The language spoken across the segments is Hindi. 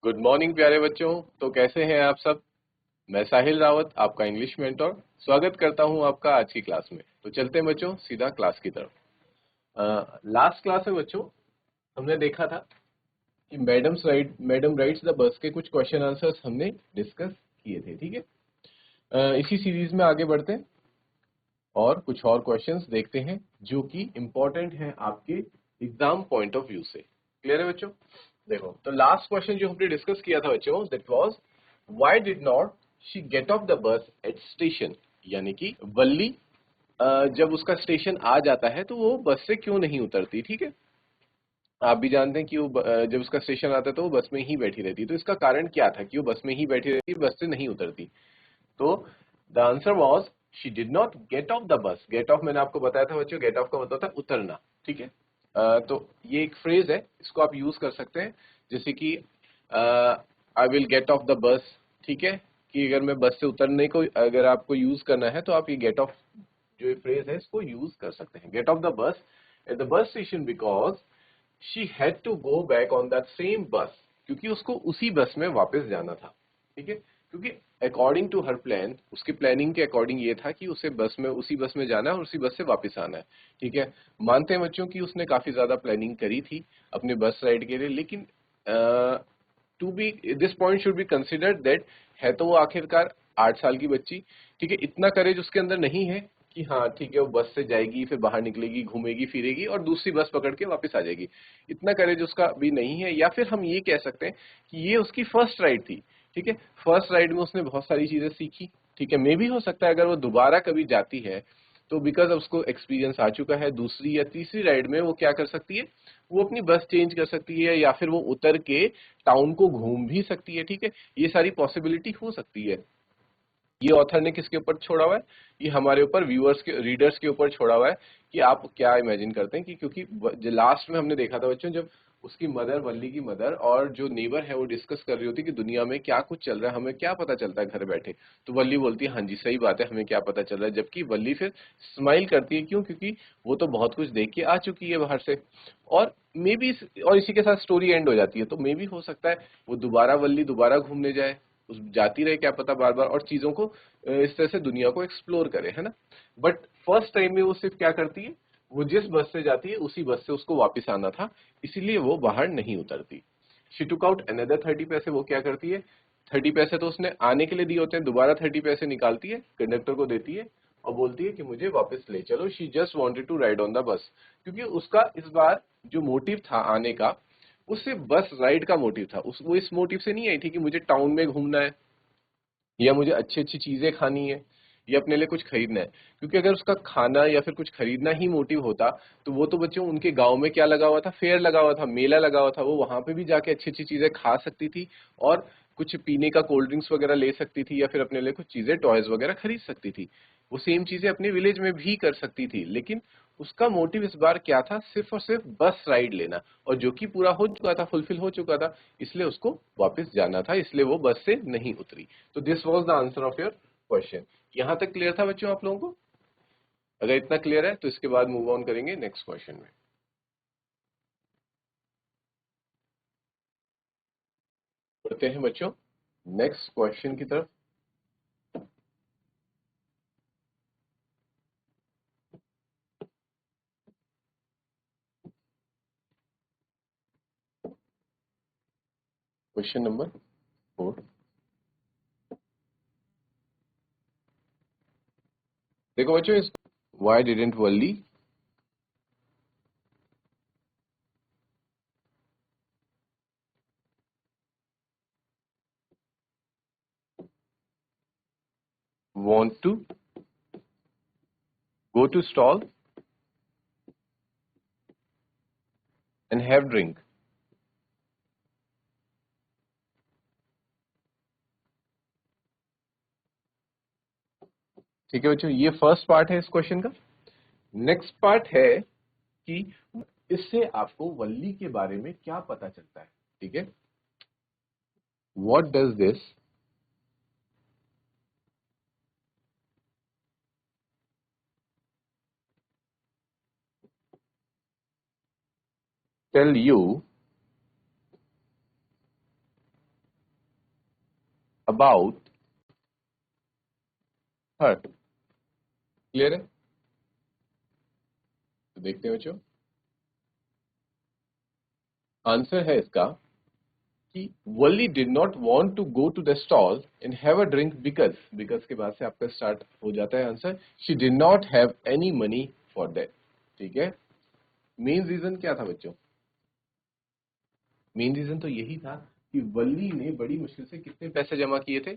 गुड मॉर्निंग प्यारे बच्चों। तो कैसे हैं आप सब। मैं साहिल रावत, आपका इंग्लिश मेंटोर, स्वागत करता हूं आपका आज की क्लास में। तो चलते हैं बच्चों सीधा क्लास की तरफ। लास्ट क्लास में बच्चों हमने देखा था कि मैडम राइट्स द बस के कुछ क्वेश्चन आंसर्स हमने डिस्कस किए थे। ठीक है, इसी सीरीज में आगे बढ़ते हैं और कुछ और क्वेश्चंस देखते हैं जो कि इम्पोर्टेंट हैं आपके एग्जाम पॉइंट ऑफ व्यू से। क्लियर है बच्चों। देखो, तो लास्ट क्वेश्चन जो हमने डिस्कस किया था बच्चों, that was why did not she get off the bus at station. यानी कि वल्ली जब उसका स्टेशन आ जाता है तो वो बस से क्यों नहीं उतरती। ठीक है, आप भी जानते हैं कि वो जब उसका स्टेशन आता है तो वो बस में ही बैठी रहती है। तो इसका कारण क्या था कि वो बस में ही बैठी रहती, बस से नहीं उतरती। तो the answer was she did not get off the bus. Get off मैंने आपको बताया था बच्चों, गेट ऑफ का मतलब था उतरना। ठीक है, तो ये एक फ्रेज है, इसको आप यूज कर सकते हैं। जैसे कि I will get off the बस। ठीक है, कि अगर मैं बस से उतरने को अगर आपको यूज करना है तो आप ये गेट ऑफ जो ये फ्रेज है इसको यूज कर सकते हैं। Get off the bus at the bus station because she had to go back on that same bus. क्योंकि उसको उसी बस में वापस जाना था। ठीक है, क्योंकि अकॉर्डिंग टू हर प्लान, उसके प्लानिंग के अकॉर्डिंग ये था कि उसे उसी बस में जाना है और उसी बस से वापस आना है। ठीक है, मानते हैं बच्चों कि उसने काफी ज्यादा प्लानिंग करी थी अपने बस राइड के लिए, लेकिन to be this point should be considered that है तो वो आखिरकार 8 साल की बच्ची। ठीक है, इतना करेज उसके अंदर नहीं है कि हाँ ठीक है वो बस से जाएगी, फिर बाहर निकलेगी, घूमेगी फिरेगी और दूसरी बस पकड़ के वापस आ जाएगी। इतना करेज उसका भी नहीं है। या फिर हम ये कह सकते हैं कि ये उसकी फर्स्ट राइड थी। ठीक है, फर्स्ट राइड में उसने बहुत सारी चीजें सीखी। ठीक है, मे भी हो सकता है अगर वो दोबारा कभी जाती है तो बिकॉज उसको एक्सपीरियंस आ चुका है, दूसरी या तीसरी राइड में वो क्या कर सकती है, वो अपनी बस चेंज कर सकती है या फिर वो उतर के टाउन को घूम भी सकती है। ठीक है, ये सारी पॉसिबिलिटी हो सकती है। ये ऑथर ने किसके ऊपर छोड़ा हुआ है, ये हमारे ऊपर व्यूअर्स के, रीडर्स के ऊपर छोड़ा हुआ है कि आप क्या इमेजिन करते हैं। कि क्योंकि लास्ट में हमने देखा था बच्चों, जब उसकी मदर, वल्ली की मदर और जो नेबर है वो डिस्कस कर रही होती कि दुनिया में क्या कुछ चल रहा है, हमें क्या पता चलता है घर बैठे। तो वल्ली बोलती है हाँ जी सही बात है, हमें क्या पता चल रहा है। जबकि वल्ली फिर स्माइल करती है, क्यों, क्योंकि वो तो बहुत कुछ देख के आ चुकी है बाहर से। और मे बी और इसी के साथ स्टोरी एंड हो जाती है। तो मे बी हो सकता है वो दोबारा, वल्ली दोबारा घूमने जाए, उस जाती रहे क्या पता बार बार, और चीजों को इस तरह से दुनिया को एक्सप्लोर करे, है ना। बट फर्स्ट टाइम में वो सिर्फ क्या करती है, वो जिस बस से जाती है उसी बस से उसको वापस आना था, इसीलिए वो बाहर नहीं उतरती। शी टुक आउट अनदर 30 पैसे। वो क्या करती है, 30 पैसे तो उसने आने के लिए दिए होते हैं, दोबारा 30 पैसे निकालती है, कंडक्टर को देती है और बोलती है कि मुझे वापस ले चलो। She just wanted to ride on the bus. क्योंकि उसका इस बार जो मोटिव था आने का, वो सिर्फ बस राइड का मोटिव था। वो इस मोटिव से नहीं आई थी कि मुझे टाउन में घूमना है या मुझे अच्छी अच्छी चीजें खानी है या अपने लिए कुछ खरीदना है। क्योंकि अगर उसका खाना या फिर कुछ खरीदना ही मोटिव होता तो वो तो बच्चों उनके गांव में क्या लगा हुआ था, फेयर लगा हुआ था, मेला लगा हुआ था, वो वहां पे भी जाके अच्छी अच्छी चीजें खा सकती थी और कुछ पीने का कोल्ड ड्रिंक्स वगैरह ले सकती थी या फिर अपने लिए कुछ चीजें, टॉयज वगैरह खरीद सकती थी। वो सेम चीजें अपने विलेज में भी कर सकती थी। लेकिन उसका मोटिव इस बार क्या था, सिर्फ और सिर्फ बस राइड लेना, और जो कि पूरा हो चुका था, फुलफिल हो चुका था, इसलिए उसको वापस जाना था, इसलिए वो बस से नहीं उतरी। तो this was the answer of your question. यहां तक क्लियर था बच्चों आप लोगों को? अगर इतना क्लियर है तो इसके बाद मूव ऑन करेंगे नेक्स्ट क्वेश्चन में। बढ़ते हैं बच्चों नेक्स्ट क्वेश्चन की तरफ। Question number 4। देखो बच्चों, इस why didn't Valli want to go to stall and have drink. ठीक है बच्चों, ये फर्स्ट पार्ट है इस क्वेश्चन का। नेक्स्ट पार्ट है कि इससे आपको वल्ली के बारे में क्या पता चलता है। ठीक है, what does this tell you about her. Clear है? तो देखते हैं बच्चों, आंसर है इसका कि Valli did not want to go to the stall and have a drink because के बाद से आपका स्टार्ट हो जाता है answer. She did not have any money for that. ठीक है, मेन रीजन क्या था बच्चों? मेन रीजन तो यही था कि वल्ली ने बड़ी मुश्किल से कितने पैसे जमा किए थे?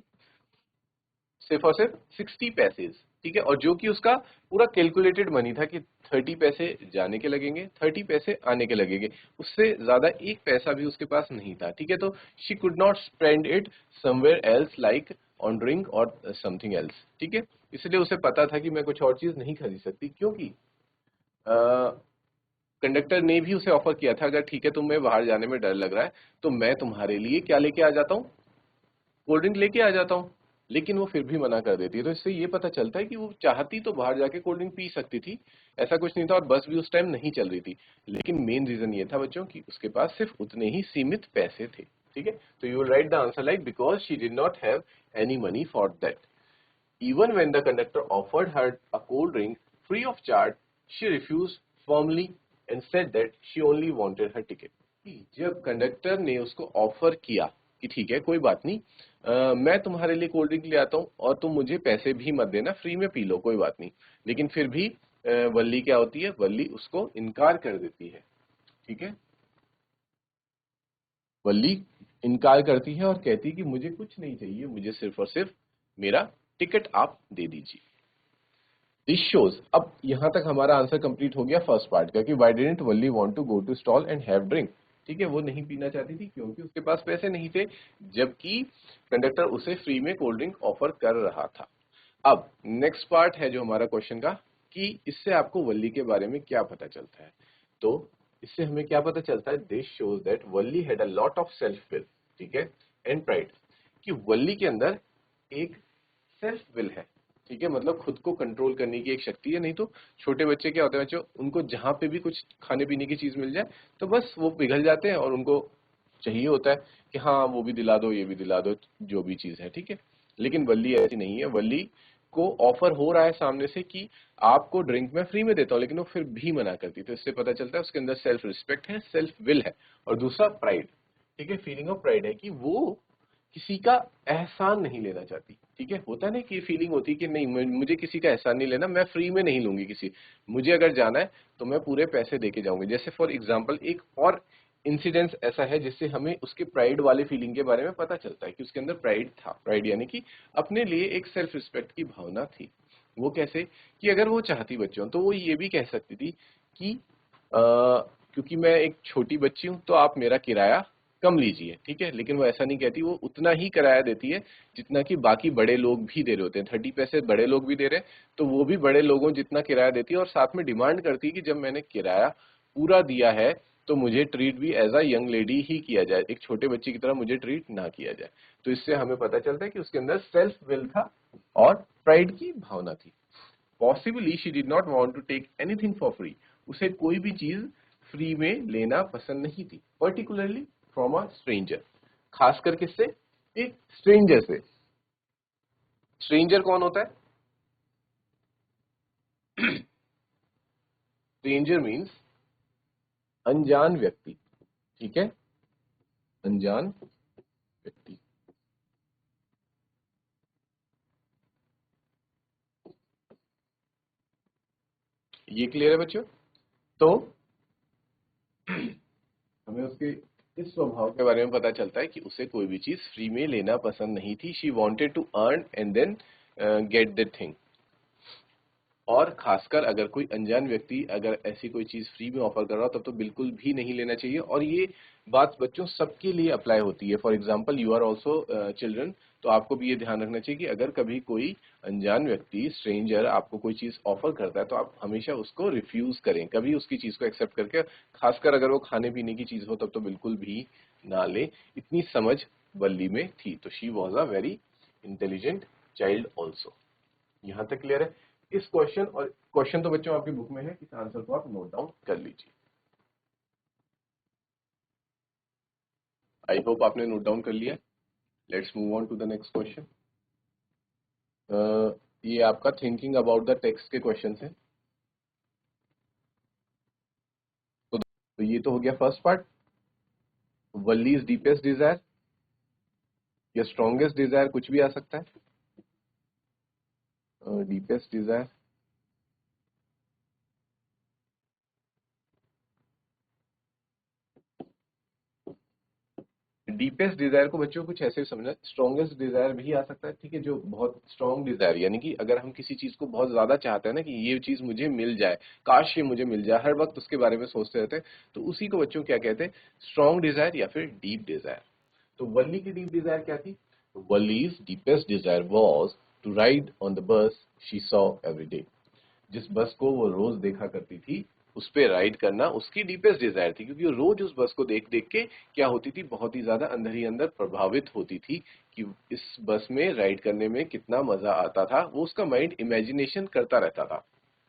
सिर्फ और सिर्फ 60 पैसे। ठीक है, और जो कि उसका पूरा कैलकुलेटेड मनी था कि 30 पैसे जाने के लगेंगे, 30 पैसे आने के लगेंगे, उससे ज्यादा एक पैसा भी उसके पास नहीं था। ठीक है, तो she could not spend it somewhere else like on drink और समथिंग एल्स। ठीक है, इसलिए उसे पता था कि मैं कुछ और चीज नहीं खरीद सकती, क्योंकि कंडक्टर ने भी उसे ऑफर किया था, अगर ठीक है तुम्हें बाहर जाने में डर लग रहा है तो मैं तुम्हारे लिए क्या लेके आ जाता हूँ, कोल्ड ड्रिंक लेके आ जाता हूँ। लेकिन वो फिर भी मना कर देती है, तो इससे ये पता चलता है कि वो चाहती तो बाहर जाके कोल्ड ड्रिंक पी सकती थी, ऐसा कुछ नहीं था, और बस भी उस टाइम नहीं चल रही थी। लेकिन मेन रीजन ये था बच्चों कि उसके पास सिर्फ उतने ही सीमित पैसे थे। ठीक है, तो you will write the answer like because she did not have any money for that. Even when the conductor offered her a cold drink free of charge, she refused firmly and said that she only wanted her ticket. जब कंडक्टर ने उसको ऑफर किया कि ठीक है कोई बात नहीं, मैं तुम्हारे लिए कोल्ड ड्रिंक ले आता हूँ और तुम मुझे पैसे भी मत देना, फ्री में पी लो कोई बात नहीं, लेकिन फिर भी वल्ली क्या होती है, वल्ली उसको इनकार कर देती है। ठीक है, वल्ली इनकार करती है और कहती है कि मुझे कुछ नहीं चाहिए, मुझे सिर्फ और सिर्फ मेरा टिकट आप दे दीजिए। दिस शोज, अब यहां तक हमारा आंसर कंप्लीट हो गया फर्स्ट पार्ट का कि why didn't Valli want to go to stall and have drink. ठीक है, वो नहीं पीना चाहती थी क्योंकि उसके पास पैसे नहीं थे, जबकि कंडक्टर उसे फ्री में कोल्ड ड्रिंक ऑफर कर रहा था। अब नेक्स्ट पार्ट है जो हमारा क्वेश्चन का, कि इससे आपको वल्ली के बारे में क्या पता चलता है। तो इससे हमें क्या पता चलता है, this shows that Valli had a lot of self will, ठीक है, एंड प्राइड, कि वल्ली के अंदर एक सेल्फ विल है। ठीक है, मतलब खुद को कंट्रोल करने की एक शक्ति है। नहीं तो छोटे बच्चे क्या होते हैं बच्चों, उनको जहां पे भी कुछ खाने पीने की चीज मिल जाए तो बस वो पिघल जाते हैं और उनको चाहिए होता है कि हाँ वो भी दिला दो, ये भी दिला दो, जो भी चीज है। ठीक है, लेकिन वल्ली ऐसी नहीं है। वल्ली को ऑफर हो रहा है सामने से कि आपको ड्रिंक मैं फ्री में देता हूँ, लेकिन वो फिर भी मना करती है। तो इससे पता चलता है उसके अंदर सेल्फ रिस्पेक्ट है, सेल्फ विल है। और दूसरा प्राइड, ठीक है, फीलिंग ऑफ प्राइड है कि वो किसी का एहसान नहीं लेना चाहती। ठीक है, होता है ना कि फीलिंग होती है कि नहीं मुझे किसी का एहसान नहीं लेना, मैं फ्री में नहीं लूंगी किसी, मुझे अगर जाना है तो मैं पूरे पैसे देके जाऊंगी। जैसे फॉर एग्जांपल एक और इंसिडेंस ऐसा है जिससे हमें उसके प्राइड वाले फीलिंग के बारे में पता चलता है कि उसके अंदर प्राइड था। प्राइड यानी कि अपने लिए एक सेल्फ रिस्पेक्ट की भावना थी। वो कैसे, कि अगर वो चाहती बच्चों तो वो ये भी कह सकती थी कि क्योंकि मैं एक छोटी बच्ची हूं तो आप मेरा किराया कम लीजिए। ठीक है, लेकिन वो ऐसा नहीं कहती, वो उतना ही किराया देती है जितना कि बाकी बड़े लोग भी दे रहे होते हैं। 30 पैसे बड़े लोग भी दे रहे हैं तो वो भी बड़े लोगों जितना किराया देती है, और साथ में डिमांड करती है कि जब मैंने किराया पूरा दिया है तो मुझे ट्रीट भी एज अ यंग लेडी ही किया जाए, एक छोटे बच्चे की तरह मुझे ट्रीट ना किया जाए। तो इससे हमें पता चलता है कि उसके अंदर सेल्फ विल था और प्राइड की भावना थी। Possibly she did not want to take anything for free, उसे कोई भी चीज फ्री में लेना पसंद नहीं थी, पर्टिकुलरली फ्रॉम अ स्ट्रेंजर, खासकर किससे, एक स्ट्रेंजर से। स्ट्रेंजर कौन होता है? स्ट्रेंजर मीन्स अनजान व्यक्ति। ठीक है, अनजान व्यक्ति। ये क्लियर है बच्चों? तो हमें उसके इस स्वभाव के बारे में पता चलता है कि उसे कोई भी चीज फ्री में लेना पसंद नहीं थी। She wanted to earn and then get the thing. और खासकर अगर कोई अनजान व्यक्ति अगर ऐसी कोई चीज फ्री में ऑफर कर रहा हो तब तो बिल्कुल भी नहीं लेना चाहिए। और ये बात बच्चों सबके लिए अप्लाई होती है। For example you are also children, तो आपको भी ये ध्यान रखना चाहिए कि अगर कभी कोई अनजान व्यक्ति स्ट्रेंजर आपको कोई चीज ऑफर करता है तो आप हमेशा उसको रिफ्यूज करें, कभी उसकी चीज को एक्सेप्ट करके, खासकर अगर वो खाने पीने की चीज हो तब तो बिल्कुल भी ना ले। इतनी समझ वल्ली में थी। तो she was a very intelligent child also. यहां तक क्लियर है? इस क्वेश्चन, और क्वेश्चन तो बच्चों आपकी बुक में है, इस आंसर को आप नोट डाउन कर लीजिए। आई होप आपने नोट डाउन कर लिया। Let's move on to the next question. ये आपका थिंकिंग अबाउट द टेक्स्ट के क्वेश्चन है। तो ये तो हो गया first part, Valli's deepest desire या स्ट्रॉन्गेस्ट डिजायर, कुछ भी आ सकता है। डीपेस्ट डिजायर, डीपेस्ट डिजायर को बच्चों कुछ ऐसे समझना, स्ट्रॉन्गेस्ट डिजायर भी आ सकता है, ठीक है, जो बहुत स्ट्रॉन्ग डिजायर, यानी कि अगर हम किसी चीज को बहुत ज्यादा चाहते हैं ना कि ये चीज मुझे मिल जाए, काश ये मुझे मिल जाए, हर वक्त उसके बारे में सोचते रहते हैं, तो उसी को बच्चों क्या कहते हैं, स्ट्रॉन्ग डिजायर या फिर डीप डिजायर। तो वल्ली की डीप डिजायर क्या थी? Valli's deepest desire was to ride on the bus she saw every day. जिस बस को वो रोज देखा करती थी, उस पे राइड करना उसकी डीपेस्ट डिजायर थी, क्योंकि वो रोज उस बस को देख देख के क्या होती थी, बहुत ही ज्यादा अंदर ही अंदर प्रभावित होती थी कि इस बस में राइड करने में कितना मजा आता था। वो उसका माइंड इमेजिनेशन करता रहता था,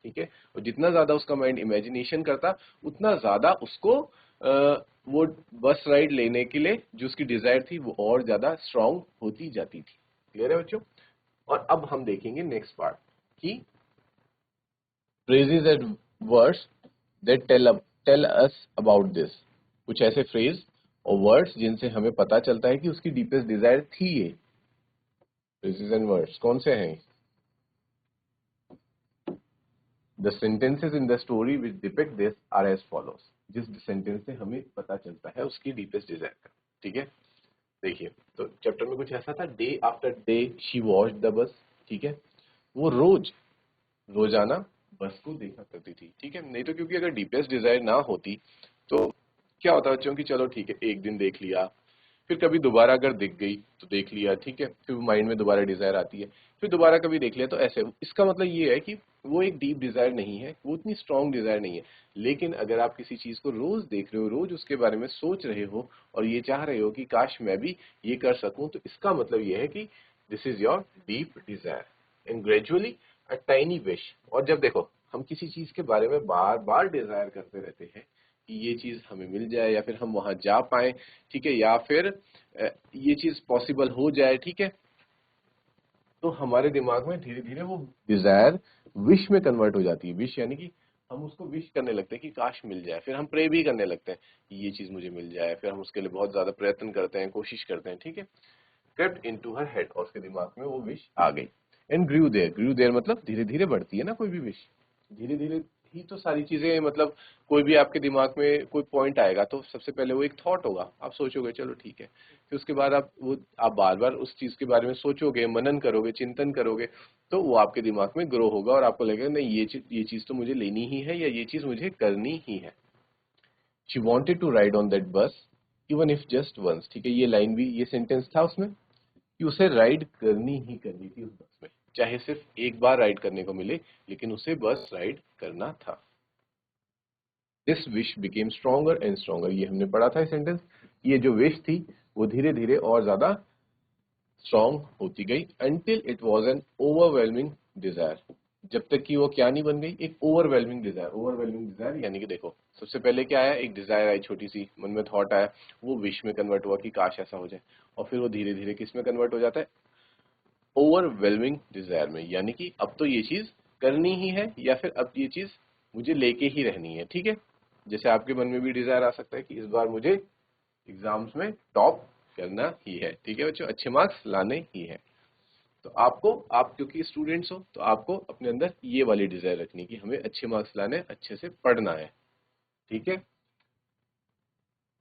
ठीक है, और जितना ज्यादा उसका माइंड इमेजिनेशन करता, उतना ज्यादा उसको वो बस राइड लेने के लिए जो उसकी डिजायर थी वो और ज्यादा स्ट्रांग होती जाती थी। क्लियर है बच्चों? और अब हम देखेंगे नेक्स्ट पार्ट कि phrases and words that tell us about this। कुछ ऐसे फ्रेज और वर्ड्स जिनसे हमें पता चलता है कि उसकी डीपेस्ट डिजायर थी ये। phrases and words कौन से हैं? The sentences in the story which depict this are as follows। जिस सेंटेंस से हमें पता चलता है उसकी डीपेस्ट डिजायर का, ठीक है। देखिए, तो चैप्टर में कुछ ऐसा था, day after day she watched the bus, ठीक है, वो रोज रोजाना बस को देखा करती थी, ठीक है। नहीं तो क्योंकि अगर डीपेस्ट डिजायर ना होती तो क्या होता बच्चों की, चलो ठीक है, एक दिन देख लिया, फिर कभी दोबारा अगर दिख गई तो देख लिया, ठीक है, फिर माइंड में दोबारा डिजायर आती है, फिर दोबारा कभी देख लिया, तो ऐसे इसका मतलब ये है कि वो एक डीप डिजायर नहीं है, वो उतनी स्ट्रांग डिजायर नहीं है। लेकिन अगर आप किसी चीज को रोज देख रहे हो, रोज उसके बारे में सोच रहे हो और ये चाह रहे हो कि काश मैं भी ये कर सकूं, तो इसका मतलब ये है कि this is your deep desire and gradually a tiny wish. और जब देखो हम किसी चीज के बारे में बार बार डिजायर करते रहते हैं कि ये चीज हमें मिल जाए या फिर हम वहां जा पाए, ठीक है, या फिर ये चीज पॉसिबल हो जाए, ठीक है, तो हमारे दिमाग में धीरे धीरे वो डिजायर विश में कन्वर्ट हो जाती है। विश यानी कि हम उसको विश करने लगते हैं कि काश मिल जाए, फिर हम प्रे भी करने लगते हैं कि ये चीज मुझे मिल जाए, फिर हम उसके लिए बहुत ज्यादा प्रयत्न करते हैं, कोशिश करते हैं, ठीक है। crept into her head, और उसके दिमाग में वो विश आ गई। एंड ग्रू देयर मतलब धीरे धीरे बढ़ती है ना कोई भी विश, धीरे धीरे ही तो सारी चीजें, मतलब कोई भी आपके दिमाग में कोई पॉइंट आएगा तो सबसे पहले वो एक थॉट होगा, आप सोचोगे चलो ठीक है, फिर उसके बाद आप बार बार उस चीज के बारे में सोचोगे, मनन करोगे, चिंतन करोगे, तो वो आपके दिमाग में ग्रो होगा और आपको लगेगा नहीं ये चीज तो मुझे लेनी ही है या ये चीज मुझे करनी ही है। She wanted to ride on that bus even if just once, ठीक है, ये लाइन भी, ये सेंटेंस था उसमें कि उसे राइड करनी ही करनी थी उस बस में, चाहे सिर्फ एक बार राइड करने को मिले, लेकिन उसे बस राइड करना था। This wish became stronger and stronger, ये हमने पढ़ा था सेंटेंस, ये जो विश थी वो धीरे धीरे और ज्यादा स्ट्रॉन्ग होती गई until it was an overwhelming desire, जब तक कि वो क्या नहीं बन गई, एक ओवरवेलमिंग डिजायर। ओवरवेलमिंग डिजायर यानी कि देखो सबसे पहले क्या आया, एक डिजायर आई, छोटी सी मन में थॉट आया, वो विश में कन्वर्ट हुआ कि काश ऐसा हो जाए, और फिर वो धीरे धीरे किस में कन्वर्ट हो जाता है, ओवरवेलमिंग डिजायर में, यानी कि अब तो ये चीज करनी ही है या फिर अब ये चीज मुझे लेके ही रहनी है, ठीक है। जैसे आपके मन में भी डिजायर आ सकता है कि इस बार मुझे एग्जाम्स में टॉप करना ही है, ठीक है बच्चों, अच्छे मार्क्स लाने ही है। तो आपको, आप क्योंकि स्टूडेंट्स हो तो आपको अपने अंदर ये वाली डिजायर रखनी कि हमें अच्छे मार्क्स लाने, अच्छे से पढ़ना है, ठीक है।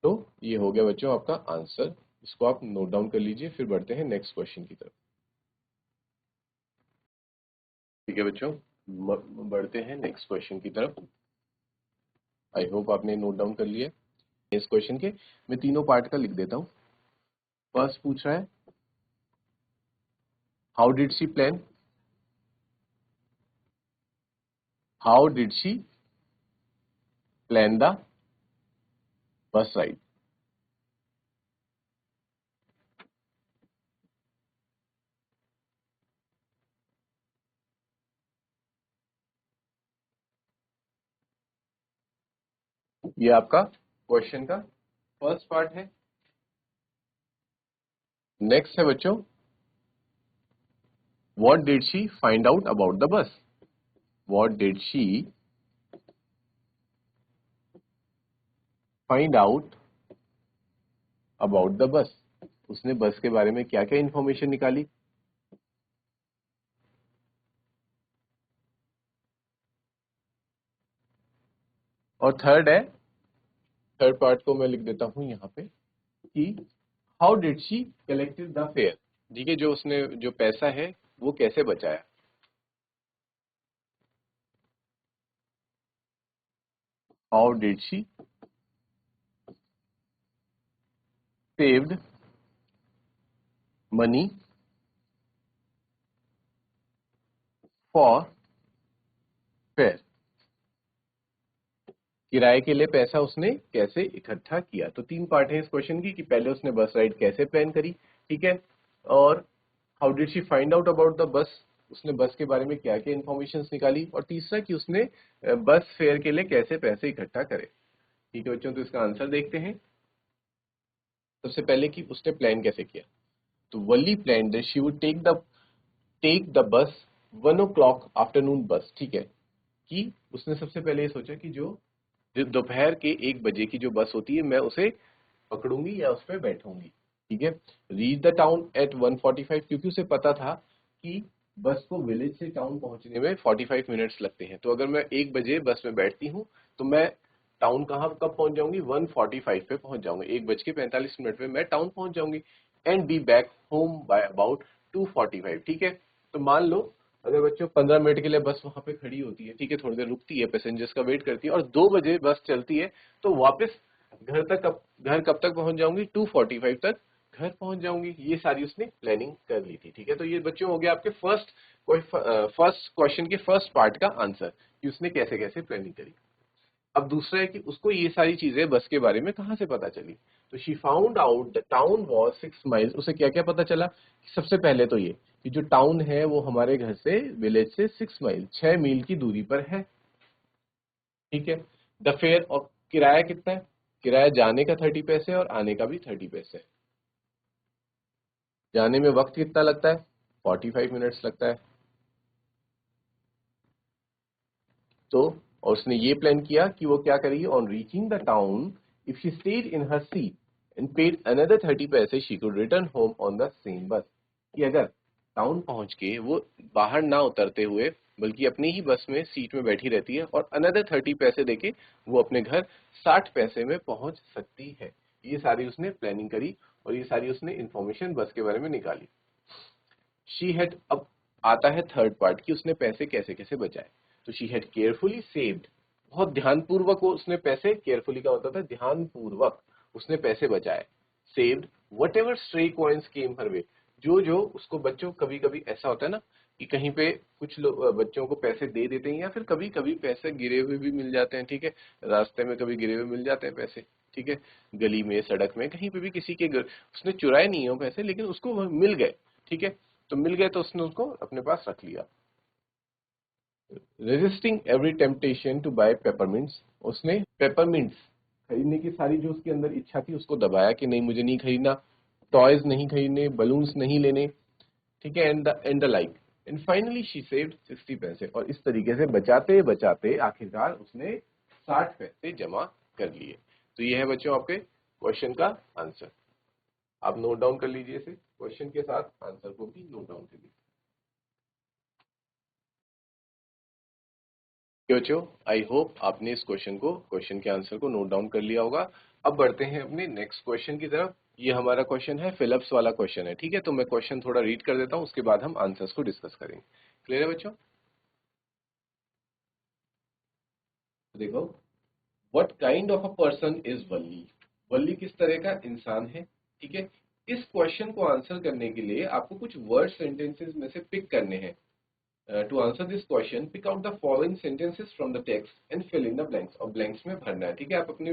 तो ये हो गया बच्चों आपका आंसर, इसको आप नोट डाउन कर लीजिए, फिर बढ़ते हैं नेक्स्ट क्वेश्चन की तरफ। ठीक है बच्चों, बढ़ते हैं नेक्स्ट क्वेश्चन की तरफ। आई होप आपने नोट डाउन कर लिया। इस क्वेश्चन के मैं तीनों पार्ट का लिख देता हूँ। फर्स्ट पूछ रहा है, how did she plan, how did she plan the bus ride. ये आपका क्वेश्चन का फर्स्ट पार्ट है। नेक्स्ट है बच्चों, what did she find out about the bus? What did she find out about the bus? उसने बस के बारे में क्या क्या इंफॉर्मेशन निकाली? और थर्ड है, थर्ड पार्ट को मैं लिख देता हूं यहाँ पे कि how did she collected the fair? ठीक है, जो उसने जो पैसा है वो कैसे बचाया? How did she saved money for fair? किराए के लिए पैसा उसने कैसे इकट्ठा किया? तो तीन पार्ट है इस क्वेश्चन की, कि पहले उसने बस राइड कैसे प्लान करी, ठीक है, और how did she find out about the bus, उसने बस के बारे में क्या क्या इन्फॉर्मेशन निकाली, और तीसरा कि उसने बस फेयर के लिए कैसे पैसे इकट्ठा करे। ठीक है बच्चों, तो इसका आंसर देखते हैं। सबसे पहले कि उसने प्लान कैसे किया, तो Valli plan that she would take the bus 1 o'clock afternoon बस। ठीक है, कि उसने सबसे पहले ये सोचा कि जो जो दोपहर के 1 बजे की जो बस होती है मैं उसे पकड़ूंगी या उस पर बैठूंगी। ठीक है, रीच द टाउन एट 1:45, क्योंकि उसे पता था कि बस को विलेज से टाउन पहुंचने में 45 मिनट्स लगते हैं। तो अगर मैं 1 बजे बस में बैठती हूँ तो मैं टाउन कहाँ कब पहुंच जाऊंगी? 1:45 पे पहुंच जाऊंगी, 1:45 में मैं टाउन पहुंच जाऊंगी। And be back home by about 2:45। ठीक है, तो मान लो अगर बच्चों 15 मिनट के लिए बस वहां पे खड़ी होती है, ठीक है, थोड़ी देर रुकती है, पैसेंजर्स का वेट करती है, और 2 बजे बस चलती है, तो वापस घर कब तक पहुंच जाऊंगी? 2:45 तक घर पहुंच जाऊंगी। ये सारी उसने प्लानिंग कर ली थी। ठीक है, तो ये बच्चों हो गया आपके फर्स्ट क्वेश्चन के फर्स्ट पार्ट का आंसर, कि उसने कैसे कैसे प्लानिंग करी। अब दूसरा है कि उसको ये सारी चीजें बस के बारे में कहाँ से पता चली? तो she found out the town was 6 miles. उसे क्या क्या पता चला? सबसे पहले तो ये कि जो टाउन है वो हमारे घर से, विलेज से 6 माइल, 6 मील की दूरी पर है। ठीक है, द फेयर, और किराया कितना है? किराया जाने का 30 पैसे और आने का भी 30 पैसे। जाने में वक्त कितना लगता है? 45 मिनट्स लगता है। तो और उसने ये प्लान किया कि वो क्या करेगी, on reaching the town if she stayed in her seat and paid another 30 पैसे she could return home on the same बस। कि अगर टाउन पहुंच के वो बाहर ना उतरते हुए बल्कि अपनी ही बस में सीट में बैठी रहती है और अनदर 30 पैसे देके वो अपने घर 60 पैसे में पहुंच सकती है। ये सारी उसने प्लानिंग करी और ये सारी उसने इंफॉर्मेशन बस के बारे में निकाली। शी हैड, अब आता है थर्ड पार्ट, कि उसने पैसे कैसे कैसे बचाए। तो शी हैड केयरफुली सेव्ड, बहुत ध्यानपूर्वक वो उसने पैसे, केयरफुली का होता था ध्यानपूर्वक, उसने पैसे बचाए। Saved whatever stray coins came her way, जो जो उसको, बच्चों कभी कभी ऐसा होता है ना कि कहीं पे कुछ लोग बच्चों को पैसे दे देते हैं, या फिर कभी कभी पैसे गिरे हुए भी मिल जाते हैं। ठीक है, रास्ते में कभी गिरे हुए मिल जाते हैं पैसे। ठीक है, गली में, सड़क में, कहीं पे भी किसी के उसने चुराए नहीं हो पैसे, लेकिन उसको वह मिल गए। ठीक है, तो मिल गए तो उसने उसको अपने पास रख लिया। Resisting every temptation to buy peppermints, उसने पेपरमिंट्स खरीदने की सारी जो उसके अंदर इच्छा थी उसको दबाया कि नहीं मुझे नहीं खरीदना, टॉयज नहीं खरीदने, बलून्स नहीं लेने। ठीक है, and the like, and finally she saved 60 पैसे, और इस तरीके से बचाते बचाते आखिरकार उसने 60 पैसे जमा कर लिए। तो ये है बच्चों आपके क्वेश्चन का आंसर। आप नोट डाउन कर लीजिए इसे, क्वेश्चन के साथ आंसर को भी नोट डाउन कर लीजिए। बच्चों, आई होप आपने इस क्वेश्चन के आंसर को नोट डाउन कर लिया होगा। अब बढ़ते हैं अपने नेक्स्ट क्वेश्चन की तरफ। ये हमारा क्वेश्चन है, फिलिप्स वाला क्वेश्चन है। ठीक है, तो मैं क्वेश्चन थोड़ा रीड कर देता हूँ, उसके बाद हम आंसर्स को डिस्कस करेंगे। क्लियर है बच्चों? देखो, what kind of a person is Valli? Valli किस तरह का इंसान है? ठीक है, इस क्वेश्चन को आंसर करने के लिए आपको कुछ वर्ड सेंटेंसेस में से पिक करने हैं। To answer this question, pick out the following sentences from the text and fill in the blanks. और blanks में भरना है। ठीक है, आप अपनी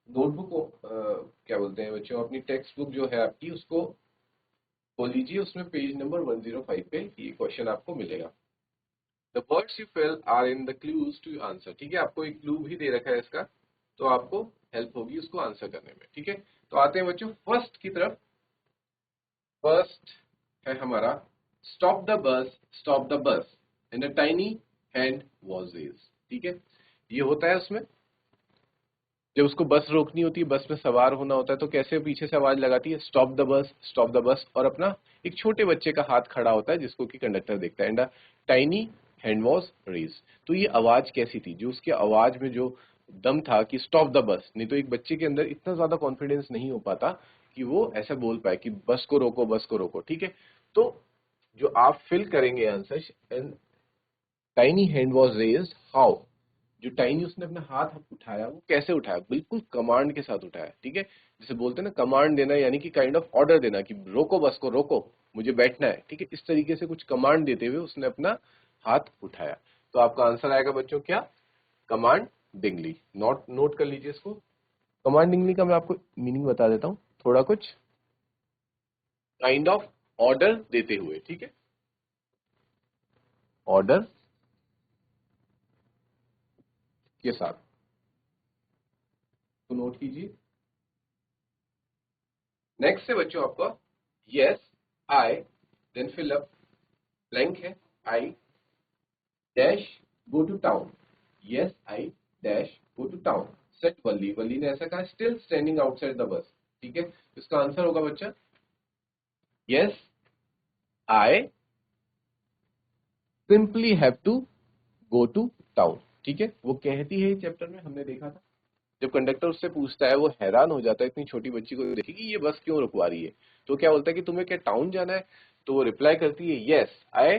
नोटबुक को क्या बोलते हैं बच्चों, अपनी टेक्स्ट बुक जो है आपकी उसको खोल लीजिए, उसमें पेज नंबर 105 पे ये क्वेश्चन आपको मिलेगा। The words you fill are in the clues to answer. ठीक है, आपको एक क्लू भी दे रखा है इसका, तो आपको हेल्प होगी उसको आंसर करने में। ठीक है, तो आते हैं बच्चों फर्स्ट की तरफ। फर्स्ट है हमारा stop the bus and a tiny hand was raised. ठीक है, ये होता है उसमें जब उसको बस रोकनी होती है, बस में सवार होना होता है, तो कैसे पीछे से आवाज लगाती है स्टॉप द बस, और अपना एक छोटे बच्चे का हाथ खड़ा होता है जिसको कि कंडक्टर देखता है, and a tiny hand was raised. तो ये आवाज कैसी थी, जो उसकी आवाज में जो दम था कि स्टॉप द बस, नहीं तो एक बच्चे के अंदर इतना ज्यादा कॉन्फिडेंस नहीं हो पाता कि वो ऐसा बोल पाए कि बस को रोको, बस को रोको। ठीक है, तो जो आप फिल करेंगे answer, and tiny hand was raised how, जो टाइनी उसने अपना हाथ उठाया, वो कैसे उठाया, बिल्कुल कमांड के साथ उठाया। ठीक है, जैसे बोलते हैं ना कमांड देना, यानी कि काइंड ऑफ ऑर्डर देना कि रोको बस को, रोको मुझे बैठना है। ठीक है, इस तरीके से कुछ कमांड देते हुए उसने अपना हाथ उठाया। तो आपका आंसर आएगा बच्चों क्या, कमांड डिंगली। नोट कर लीजिए इसको। कमांड डिंगली का मैं आपको मीनिंग बता देता हूँ, थोड़ा कुछ काइंड ऑफ ऑर्डर देते हुए। ठीक है, ऑर्डर के साथ, तो नोट कीजिए। नेक्स्ट है बच्चों आपका yes I, then fill up, blank है, I dash go to town, yes I dash go to town, said Valli, Valli ने ऐसा कहा स्टिल स्टैंडिंग आउटसाइड द बस। ठीक है, इसका आंसर होगा बच्चा yes I simply have to go to town. ठीक है, वो कहती है चैप्टर में हमने देखा था, जब कंडक्टर उससे पूछता है वो हैरान हो जाता है इतनी छोटी बच्ची को देखी कि ये बस क्यों रुकवा रही है, तो क्या बोलता है कि तुम्हें क्या टाउन जाना है, तो वो रिप्लाई करती है yes I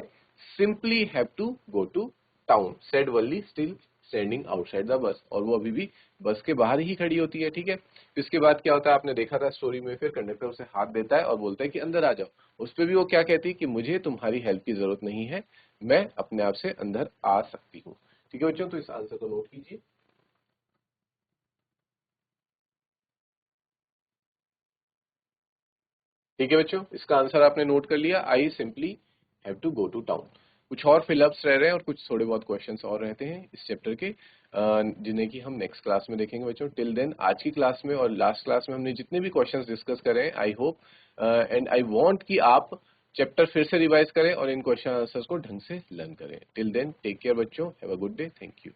simply have to go to town, said Valli still standing outside the bus, और वो अभी भी बस के बाहर ही खड़ी होती है। ठीक है, फिर इसके बाद क्या होता है, आपने देखा था स्टोरी में, फिर कंडक्टर उसे हाथ देता है और बोलता है कि अंदर आ जाओ। उस पर भी वो क्या कहती है कि मुझे तुम्हारी हेल्प की जरूरत नहीं है, मैं अपने आप से अंदर आ सकती हूँ। ठीक है बच्चों, तो इस आंसर को नोट कीजिए। ठीक है बच्चों, इसका आंसर आपने नोट कर लिया, I simply have to go to town. कुछ और फिलअप्स रह रहे हैं और कुछ थोड़े बहुत क्वेश्चंस और रहते हैं इस चैप्टर के, जिन्हें कि हम नेक्स्ट क्लास में देखेंगे बच्चों। टिल देन, आज की क्लास में और लास्ट क्लास में हमने जितने भी क्वेश्चंस डिस्कस करे हैं, I hope and I want कि आप चैप्टर फिर से रिवाइज करें और इन क्वेश्चन आंसर्स को ढंग से लर्न करें। टिल देन टेक केयर बच्चों, have a good day, thank you.